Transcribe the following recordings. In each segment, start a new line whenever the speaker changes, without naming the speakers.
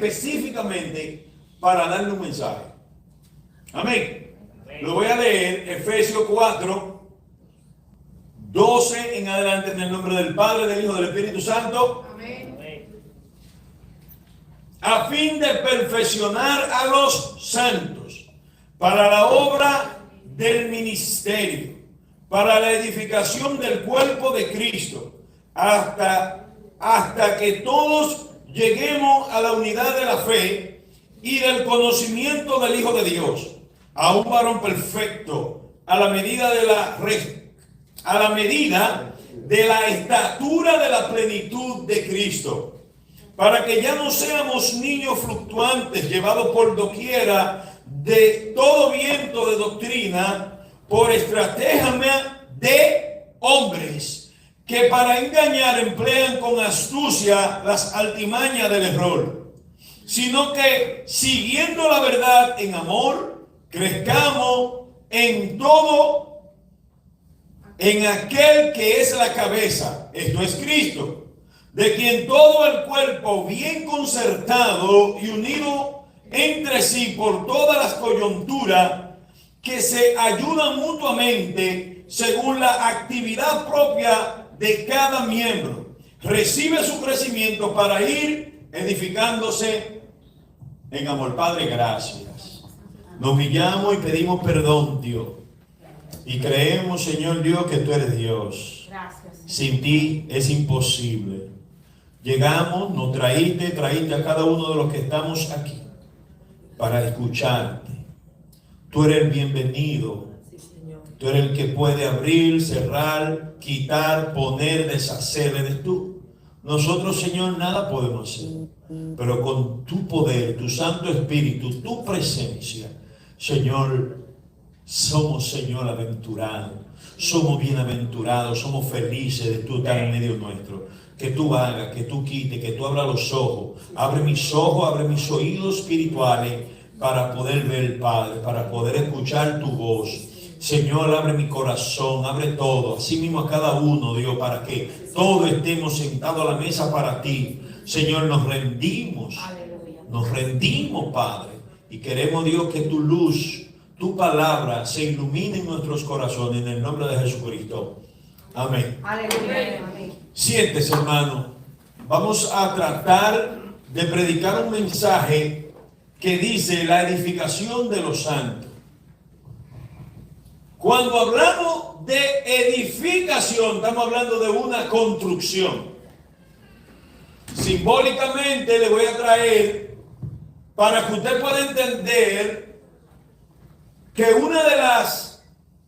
específicamente para darle un mensaje. Amén. Lo voy a leer, Efesios 4, 12 en adelante, en el nombre del Padre, del Hijo y del Espíritu Santo.
Amén.
A fin de perfeccionar a los santos para la obra del ministerio, para la edificación del cuerpo de Cristo, hasta que todos lleguemos a la unidad de la fe y del conocimiento del Hijo de Dios, a un varón perfecto, a la medida de la estatura de la plenitud de Cristo, para que ya no seamos niños fluctuantes, llevados por doquiera de todo viento de doctrina, por estratagema de hombres, que para engañar emplean con astucia las artimañas del error, sino que siguiendo la verdad en amor, crezcamos en todo en aquel que es la cabeza, esto es Cristo, de quien todo el cuerpo bien concertado y unido entre sí por todas las coyunturas, que se ayudan mutuamente según la actividad propia de cada miembro, recibe su crecimiento para ir edificándose en amor. Padre, gracias. Nos humillamos y pedimos perdón, Dios. Y creemos, Señor Dios, que tú eres Dios.
Gracias.
Sin ti es imposible. Llegamos, nos traíste a cada uno de los que estamos aquí para escucharte. Tú eres el bienvenido. Tú eres el que puede abrir, cerrar, quitar, poner, deshacer. Eres tú. Nosotros, Señor, nada podemos hacer. Pero con tu poder, tu Santo Espíritu, tu presencia, Señor, somos, Señor, aventurados. Somos bienaventurados, somos felices de tú estar en medio nuestro. Que tú hagas, que tú quites, que tú abras los ojos. Abre mis ojos, abre mis oídos espirituales para poder ver, Padre, para poder escuchar tu voz. Señor, abre mi corazón, abre todo, así mismo a cada uno, Dios, para que todos estemos sentados a la mesa para ti. Señor, nos rendimos, Padre, y queremos, Dios, que tu luz, tu palabra se ilumine en nuestros corazones, en el nombre de Jesucristo. Amén.
Aleluya.
Siéntese, hermano. Vamos a tratar de predicar un mensaje que dice la edificación de los santos. Cuando hablamos de edificación, estamos hablando de una construcción. Simbólicamente le voy a traer, para que usted pueda entender, que una de las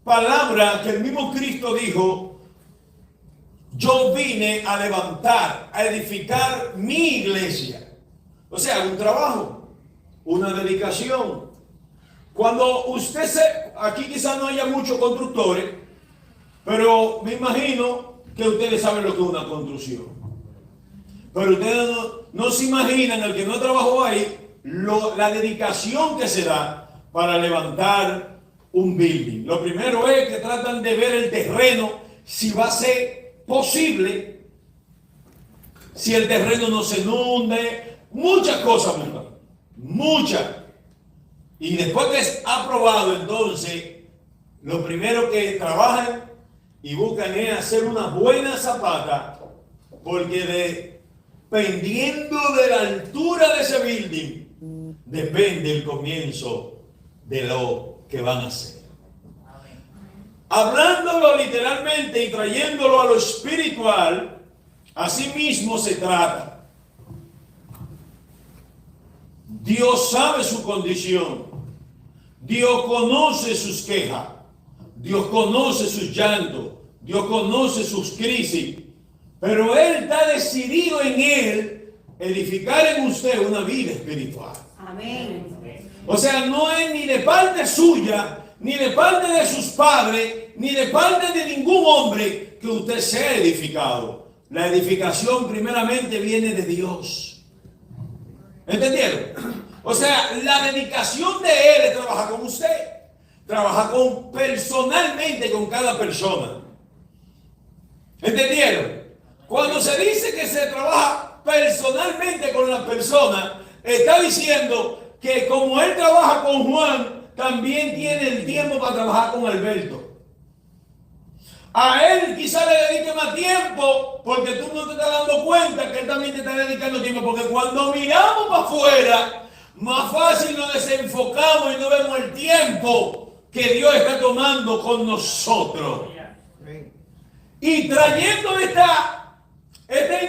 palabras que el mismo Cristo dijo: yo vine a levantar, a edificar mi iglesia. O sea, un trabajo, una dedicación. Cuando usted aquí quizás no haya muchos constructores, pero me imagino que ustedes saben lo que es una construcción. Pero ustedes no se imaginan, el que no trabajó ahí, la dedicación que se da para levantar un building. Lo primero es que tratan de ver el terreno, si va a ser posible, si el terreno no se inunde, muchas cosas, muchas. Y después que es aprobado, entonces, lo primero que trabajan y buscan es hacer una buena zapata, porque dependiendo de la altura de ese building, depende el comienzo de lo que van a hacer. Hablándolo literalmente y trayéndolo a lo espiritual, así mismo se trata. Dios sabe su condición. Dios conoce sus quejas. Dios conoce sus llantos. Dios conoce sus crisis. Pero Él está decidido en Él edificar en usted una vida espiritual.
Amén.
O sea, no es ni de parte suya, ni de parte de sus padres, ni de parte de ningún hombre que usted sea edificado. La edificación primeramente viene de Dios. ¿Entendieron? O sea, la dedicación de Él es trabajar con usted. Trabajar personalmente con cada persona. ¿Entendieron? Cuando se dice que se trabaja personalmente con la persona, está diciendo que como él trabaja con Juan, también tiene el tiempo para trabajar con Alberto. A él quizá le dedique más tiempo porque tú no te estás dando cuenta que él también te está dedicando tiempo. Porque cuando miramos para afuera, más fácil nos desenfocamos y no vemos el tiempo que Dios está tomando con nosotros. Y trayendo esta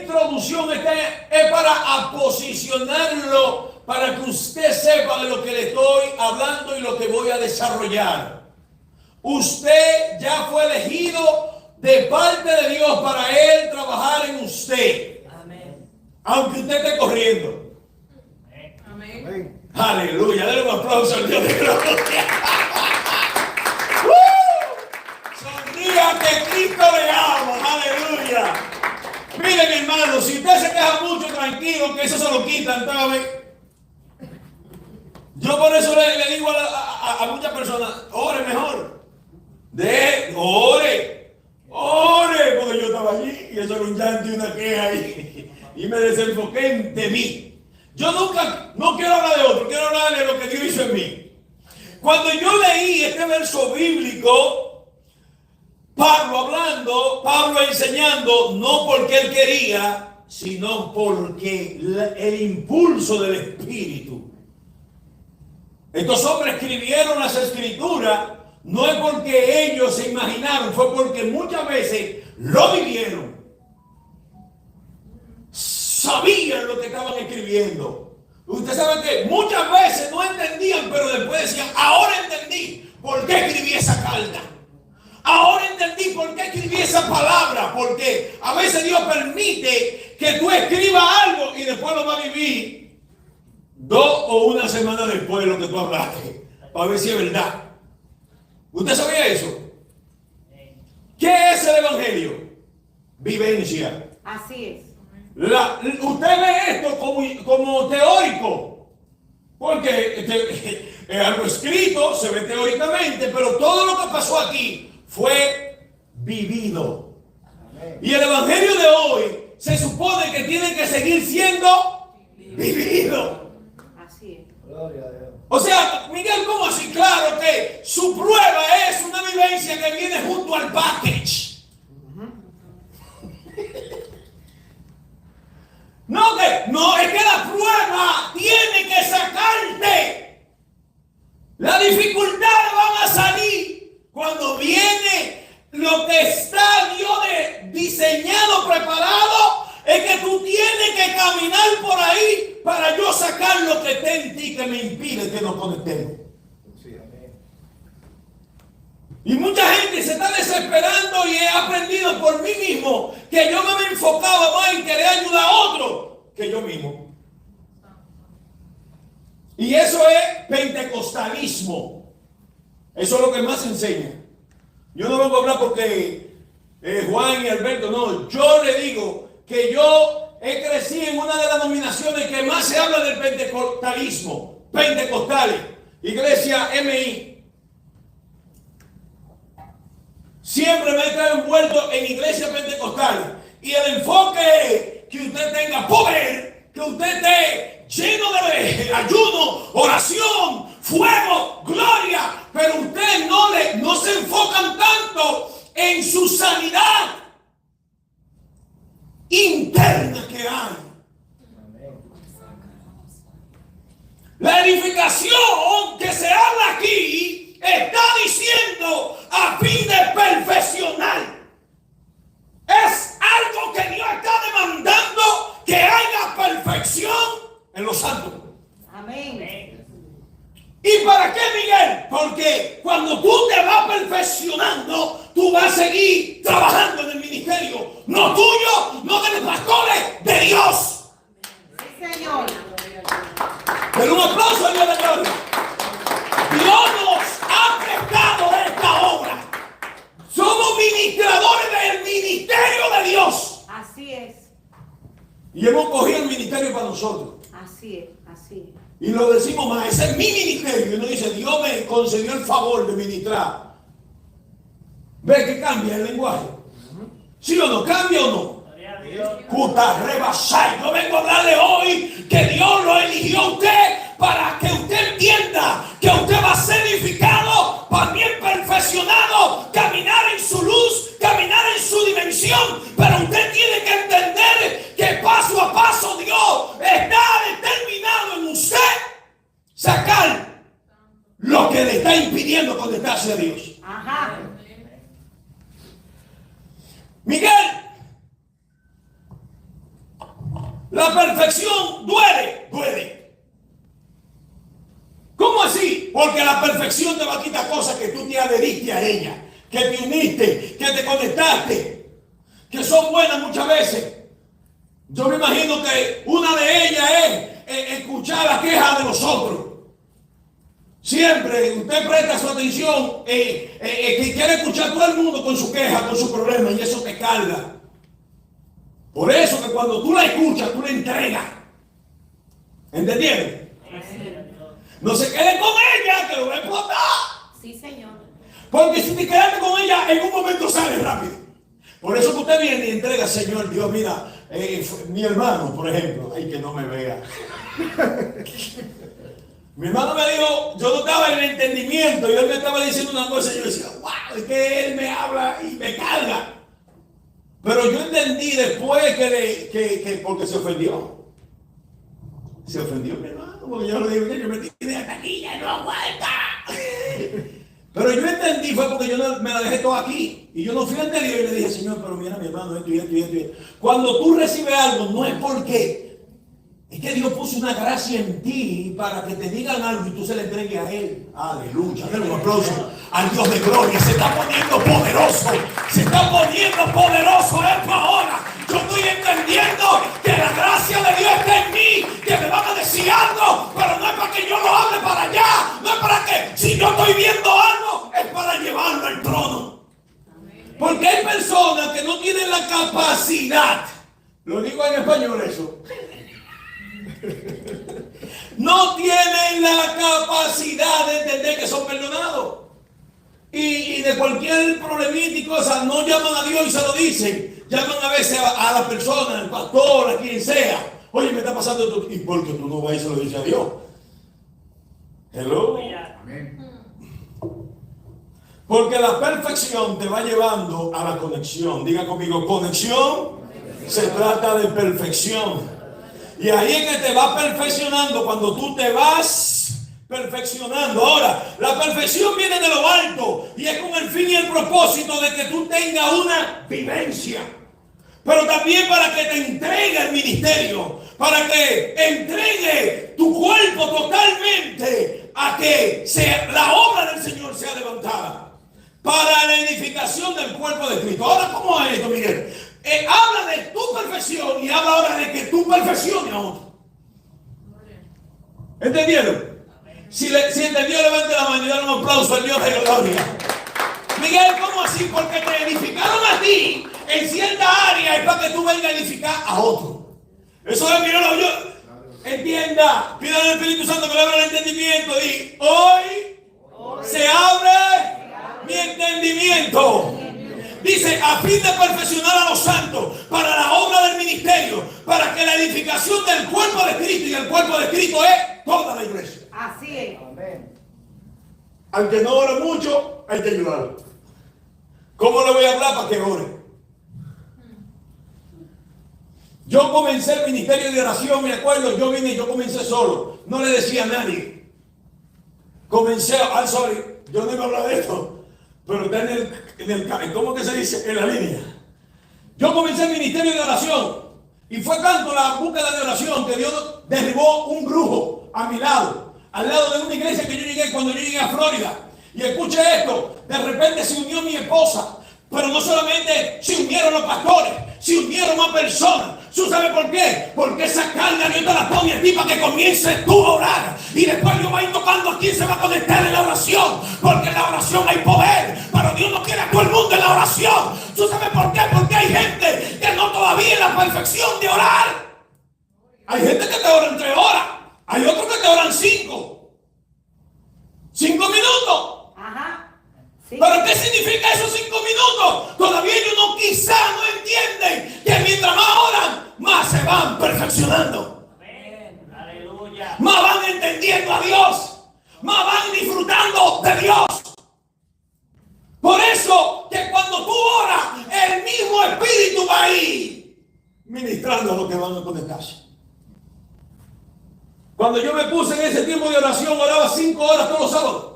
introducción es para posicionarlo, para que usted sepa de lo que le estoy hablando y lo que voy a desarrollar. Usted ya fue elegido de parte de Dios para Él trabajar en usted. Amén. Aunque usted esté corriendo. Amén. Aleluya. Dale un aplauso al Dios de gloria. Sonría que Cristo le ama. Aleluya. Miren, hermano, si usted se queja mucho, tranquilo, que eso se lo quitan cada vez. Yo por eso le digo a muchas personas, ore mejor. Ore, porque yo estaba allí y eso era un llanto y una queja y me desenfoqué de mí. Yo no quiero hablar de otro, quiero hablar de lo que Dios hizo en mí. Cuando yo leí este verso bíblico, Pablo enseñando, no porque él quería, sino porque el impulso del Espíritu. Estos hombres escribieron las Escrituras. No es porque ellos se imaginaron, fue porque muchas veces lo vivieron. Sabían lo que estaban escribiendo. Usted sabe que muchas veces no entendían, pero después decían, ahora entendí por qué escribí esa carta. Ahora entendí por qué escribí esa palabra. Porque a veces Dios permite que tú escribas algo y después lo vas a vivir 2 o 1 semana después de lo que tú hablaste. Para ver si es verdad. ¿Usted sabía eso? ¿Qué es el Evangelio? Vivencia.
Así es.
Usted ve esto como teórico, porque es algo escrito, se ve teóricamente, pero todo lo que pasó aquí fue vivido. Y el Evangelio de hoy se supone que tiene que seguir siendo vivido.
Así es.
Gloria a Dios.
O sea, Miguel, ¿cómo así? Claro que su prueba es una vivencia que viene junto al package. No, es que la prueba tiene que sacarte. Las dificultades van a salir cuando viene lo que está Dios diseñado, preparado. Es que tú tienes que caminar por ahí para yo sacar lo que está en ti que me impide que nos conectemos.
Sí, amén.
Y mucha gente se está desesperando y he aprendido por mí mismo que yo me enfocaba más en querer ayudar a otro que yo mismo. Y eso es pentecostalismo. Eso es lo que más enseña. Yo no vengo a hablar porque Juan y Alberto, no. Yo le digo que yo he crecido en una de las denominaciones que más se habla del pentecostalismo. Pentecostales. Iglesia MI. Siempre me he estado envuelto en iglesias pentecostales. Y el enfoque es que usted tenga poder, que usted esté lleno de ayuno, oración, fuego, gloria. Pero ustedes no se enfocan tanto en su sanidad interna que hay. La edificación que se habla aquí está diciendo a fin de perfeccionar. Es algo que Dios está demandando, que haya perfección en los santos.
Amén.
¿Y para qué, Miguel? Porque cuando tú te vas perfeccionando, tú vas a seguir trabajando en el ministerio. No tuyo, no de los pastores, de Dios.
Sí, Señor.
Pero un aplauso a Dios de gloria. Dios nos ha prestado esta obra. Somos ministradores del ministerio de Dios.
Así es.
Y hemos cogido el ministerio para nosotros.
Así es. Así es.
Y lo decimos más, ese es mi ministerio. Y uno dice, Dios me concedió el favor de ministrar. ¿Ve que cambia el lenguaje? ¿Sí o no? ¿Cambia o no? Yo vengo a hablarle hoy que Dios lo eligió a usted para que usted entienda que usted va a ser edificado, también perfeccionado, caminar en su luz, caminar en su dimensión. Pero usted tiene que entender que paso a paso Dios está determinado en usted sacar lo que le está impidiendo conectarse a Dios.
Ajá.
Miguel, la perfección duele. ¿Cómo así? Porque la perfección te va a quitar cosas que tú te adheriste a ella, que te uniste, que te conectaste, que son buenas muchas veces. Yo me imagino que una de ellas es escuchar la queja de los otros. Siempre usted presta su atención, que quiere escuchar a todo el mundo con su queja, con su problema, y eso te carga. Por eso que cuando tú la escuchas, tú la entregas. ¿Entendieron? No se quede con ella, que lo va a explotar.
Sí, Señor.
Porque si te quedaste con ella, en un momento sale rápido. Por eso que usted viene y entrega, Señor Dios, mira, mi hermano, por ejemplo, ay, que no me vea. Mi hermano me dijo, yo no estaba en el entendimiento, y él me estaba diciendo una cosa, y yo decía, wow, es que él me habla y me carga. Pero yo entendí después que porque se ofendió. Se ofendió mi hermano, porque yo le digo que yo me tiré hasta aquí, ya no aguanta. Pero yo entendí, fue porque yo me la dejé todo aquí. Y yo no fui ante Dios y le dije, Señor, pero mira mi hermano, esto y esto y esto y esto. Cuando tú recibes algo, no es porque es que Dios puso una gracia en ti para que te digan algo y tú se le entregues a Él. Aleluya. Denle un aplauso al Dios de gloria. Se está poniendo poderoso. Se está poniendo poderoso esto ahora. Yo estoy entendiendo que la gracia de Dios está en mí, que me van a decir algo, pero no es para que yo lo hable para allá. No es para que, si yo estoy viendo algo, es para llevarlo al trono. Porque hay personas que no tienen la capacidad. Lo digo en español eso. No tienen la capacidad de entender que son perdonados. Y de cualquier problemita y cosa, no llaman a Dios y se lo dicen. Llaman a veces a la persona, al pastor, a quien sea. Oye, me está pasando esto. ¿Y por qué tú no vas y se lo dices a Dios? Hello. Porque la perfección te va llevando a la conexión. Diga conmigo, conexión. Se trata de perfección. Y ahí es que te va perfeccionando cuando tú te vas perfeccionando. Ahora, la perfección viene de lo alto y es con el fin y el propósito de que tú tengas una vivencia. Pero también para que te entregue el ministerio, para que entregue tu cuerpo totalmente a que la obra del Señor sea levantada. Para la edificación del cuerpo de Cristo. Ahora, ¿cómo es esto, Miguel? Habla de tu perfección y habla ahora de que tú perfecciones a otro. ¿Entendieron? Si entendió, levante la mano y dale un aplauso al Dios de gloria. Miguel, ¿cómo así? Porque te edificaron a ti en cierta área es para que tú vengas a edificar a otro. Eso es, mira, yo entienda, pídale al Espíritu Santo que le abra el entendimiento y hoy se abre mi entendimiento. Dice, a fin de perfeccionar a los santos para la obra del ministerio, para que la edificación del cuerpo de Cristo, y el cuerpo de Cristo es toda la iglesia.
Así es.
Amén.
Al que no ora mucho, hay que ayudarlo. ¿Cómo le voy a hablar para que ore? Yo comencé el ministerio de oración, me acuerdo, yo comencé solo, no le decía a nadie. Yo no iba a hablar de esto. Pero está ¿cómo que se dice? En la línea. Yo comencé el ministerio de oración. Y fue tanto la búsqueda de oración que Dios derribó un brujo a mi lado. Al lado de una iglesia que yo llegué cuando yo llegué a Florida. Y escuche esto. De repente se unió mi esposa. Pero no solamente se unieron los pastores. Se unieron más personas. ¿Tú sabes por qué? Porque esa carga Dios te la pone a ti para que comiences tú a orar. Y después Dios va a ir tocando a quién se va a conectar en la oración. Porque en la oración hay poder. Pero Dios no quiere a todo el mundo en la oración. ¿Tú sabes por qué? Porque hay gente que no todavía en la perfección de orar. Hay gente que te ora en 3 horas. Hay otros que te oran 5. 5 minutos.
Ajá. Sí.
¿Pero qué significa esos 5 minutos? Todavía ellos quizá no entienden que mientras más más se van perfeccionando.
Amén. Aleluya.
Más van entendiendo a Dios. Más van disfrutando de Dios. Por eso que cuando tú oras, el mismo Espíritu va ahí ministrando a los que van a conectarse. Cuando yo me puse en ese tiempo de oración, oraba 5 horas todos los sábados.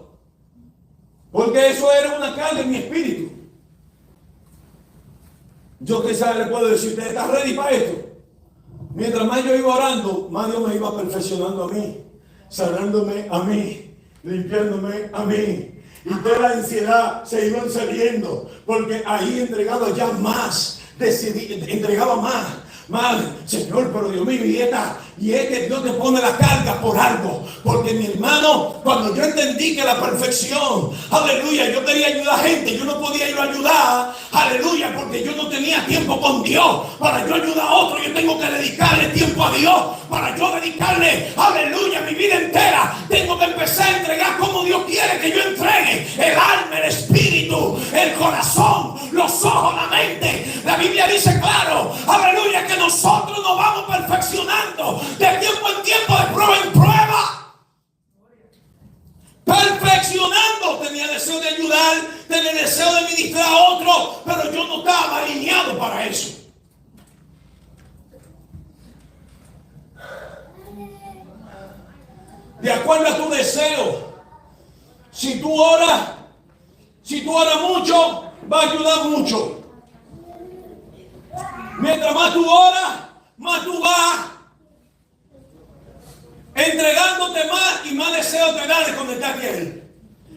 Porque eso era una carga en mi espíritu. Yo quizás le puedo decir, ¿usted está ready para esto? Mientras más yo iba orando, más Dios me iba perfeccionando a mí, sanándome a mí, limpiándome a mí. Y toda la ansiedad se iban saliendo, porque ahí entregaba ya más, entregaba más. Señor, pero Dios mío, y es que Dios te pone la carga por algo. Porque mi hermano, cuando yo entendí que la perfección, aleluya, yo quería ayudar a gente, yo no podía ir a ayudar, aleluya, porque yo no tenía tiempo con Dios. Para yo ayudar a otro, yo tengo que dedicarle tiempo a Dios. Para yo dedicarle, aleluya, mi vida entera, tengo que empezar a entregar como Dios quiere que yo entregue el alma, el espíritu, el corazón, los ojos, la mente. La Biblia dice claro, aleluya, que nosotros nos vamos perfeccionando de tiempo en tiempo, de prueba en prueba. Perfeccionando. Tenía deseo de ayudar, tenía deseo de ministrar a otros, pero yo no estaba alineado para eso. De acuerdo a tu deseo. Si tú oras mucho, va a ayudar mucho. Mientras más tú oras, más tú vas entregándote más y más deseo te da de conectarte a Él.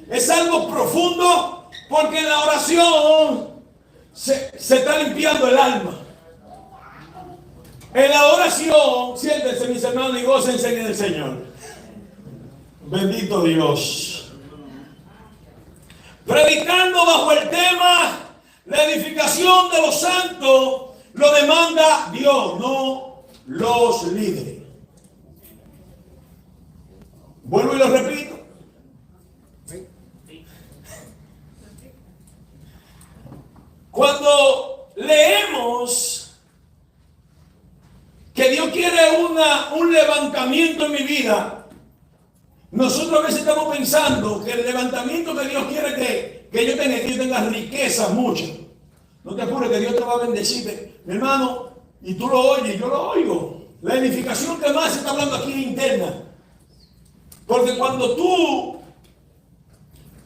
Es algo profundo, porque en la oración se está limpiando el alma. En la oración, siéntense mis hermanos y gócense en el Señor. Bendito Dios. Predicando bajo el tema, la edificación de los santos lo demanda Dios, no los líderes. Vuelvo y lo repito. Cuando leemos que Dios quiere un levantamiento en mi vida, nosotros a veces estamos pensando que el levantamiento que Dios quiere que yo tenga riquezas muchas. No te apures, que Dios te va a bendecir, mi hermano, y tú lo oyes, yo lo oigo. La edificación que más se está hablando aquí es interna. Porque cuando tú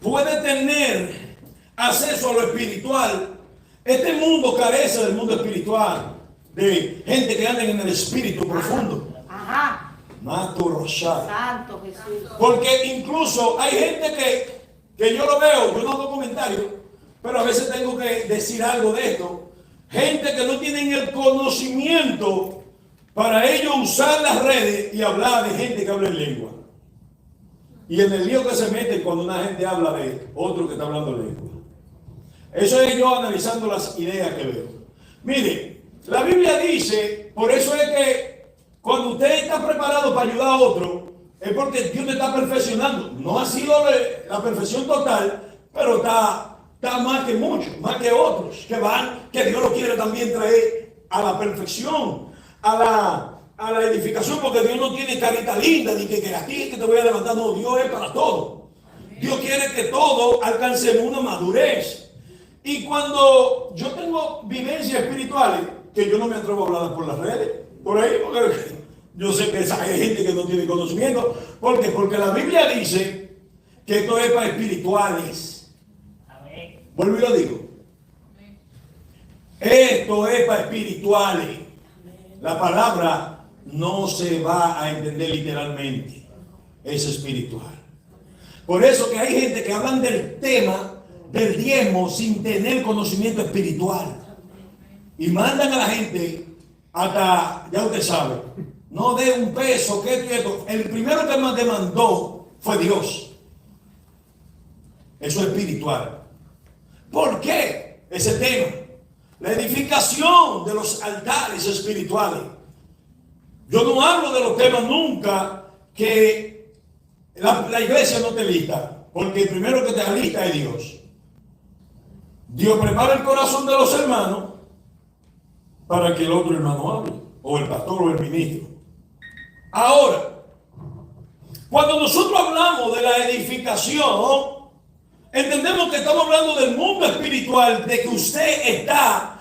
puedes tener acceso a lo espiritual, este mundo carece del mundo espiritual, de gente que anda en el espíritu profundo.
Ajá.
Mato Roshad.
Santo Jesús.
Porque incluso hay gente que yo lo veo, yo no hago comentarios, pero a veces tengo que decir algo de esto. Gente que no tienen el conocimiento para ellos usar las redes y hablar de gente que habla en lengua. Y en el lío que se mete cuando una gente habla de otro que está hablando lengua. Eso es yo analizando las ideas que veo. Mire, la Biblia dice, por eso es que cuando usted está preparado para ayudar a otro, es porque Dios te está perfeccionando. No ha sido la perfección total, pero está más que muchos, más que otros que Dios lo quiere también traer a la perfección, a la edificación, porque Dios no tiene carita linda, ni que a ti que te voy a levantar. No, Dios es para todo. Dios quiere que todos alcancemos una madurez. Y cuando yo tengo vivencias espirituales, que yo no me atrevo a hablar por las redes, por ahí, porque yo sé que hay gente que no tiene conocimiento. ¿Por qué? Porque la Biblia dice que esto es para espirituales.
Amén.
Vuelvo y lo digo. Esto es para espirituales. La palabra no se va a entender literalmente. Es espiritual. Por eso que hay gente que hablan del tema del diezmo sin tener conocimiento espiritual. Y mandan a la gente hasta, ya usted sabe, no dé un peso, que esto. El primero que más demandó fue Dios. Eso es espiritual. ¿Por qué ese tema? La edificación de los altares espirituales. Yo no hablo de los temas nunca que la iglesia no te lista, porque el primero que te alista es Dios. Dios prepara el corazón de los hermanos para que el otro hermano hable. o el pastor o el ministro. Ahora, cuando nosotros hablamos de la edificación, entendemos que estamos hablando del mundo espiritual, de que usted está